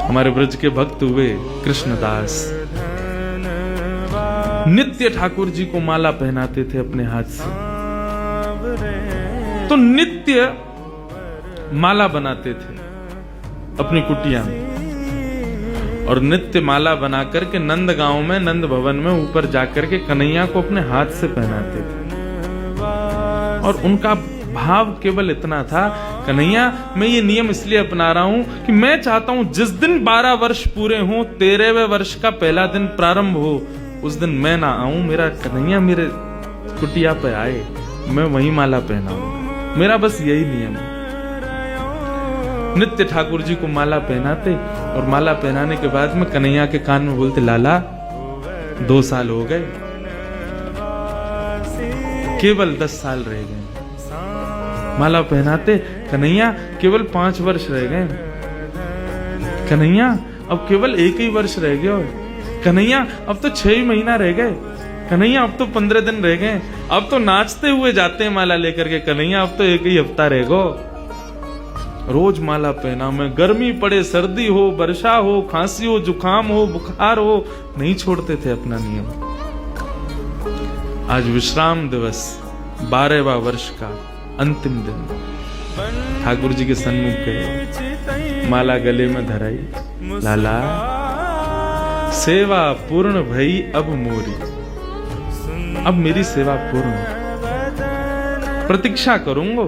हमारे ब्रज के भक्त हुए कृष्णदास, नित्य ठाकुर जी को माला पहनाते थे अपने हाथ से। तो नित्य माला बनाते थे अपनी कुटिया में, और नित्य माला बना करके नंद गांव में, नंद भवन में ऊपर जाकर के कन्हैया को अपने हाथ से पहनाते थे। और उनका भाव केवल इतना था, कन्हैया मैं ये नियम इसलिए अपना रहा हूं कि मैं चाहता हूं जिस दिन 12 वर्ष पूरे हों, 13वें वर्ष का पहला दिन प्रारंभ हो, उस दिन मैं ना आऊं, मेरा कन्हैया मेरे कुटिया पे आए, मैं वही माला पहनाऊं। मेरा बस यही नियम है। नित्य ठाकुर जी को माला पहनाते, और माला पहनाने के बाद में कन्हैया के कान में बोलते, लाला 2 साल हो गए, केवल 10 साल रह गए। माला पहनाते, कन्हैया केवल 5 वर्ष रह गए, कन्हैया अब केवल 1 ही वर्ष रह गया, कन्हैया अब तो 6 महीना रह गए, कन्हैया अब तो 15 दिन रह गए, अब तो नाचते हुए जाते हैं माला लेकर के, कन्हैया अब तो 1 ही हफ्ता रह गो। रोज माला पहना मैं, गर्मी पड़े, सर्दी हो, वर्षा हो, खांसी हो, जुकाम हो, बुखार हो, नहीं छोड़ते थे अपना नियम। आज विश्राम दिवस, 12वां वर्ष का अंतिम दिन, ठाकुर जी के सन्मुख गए, माला गले में धराई, लाला सेवा पूर्ण भई अब मोरी, अब मेरी सेवा पूर्ण, प्रतीक्षा करूंगा,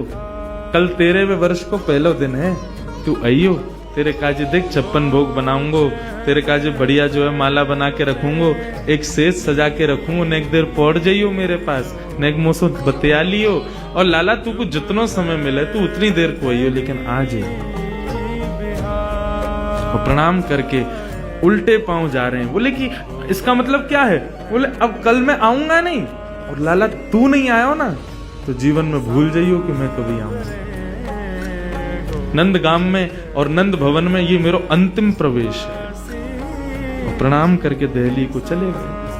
कल 13वें वर्ष को पहला दिन है, तू आइयो, तेरे काजे देख 56 भोग बनाऊंगो, तेरे काजे बढ़िया जो है माला बना के रखूंगो, एक सेज सजा के रखूंगो, नेक देर पौड़ जाइयो मेरे पास, नेक मोसो बतिया लियो, और लाला तू को जितनो समय मिले तू उतनी देर को आइयो, लेकिन आ जाइए। और प्रणाम करके उल्टे पांव जा रहे हैं। बोले कि इसका मतलब क्या है? बोले अब कल मैं आऊंगा नहीं, और लाला तू नहीं आयो ना तो जीवन में भूल जाइयो कि मैं कभी आऊंगा। नंदगाम में और नंद भवन में ये मेरा अंतिम प्रवेश है। और प्रणाम करके दिल्ली को चले गए।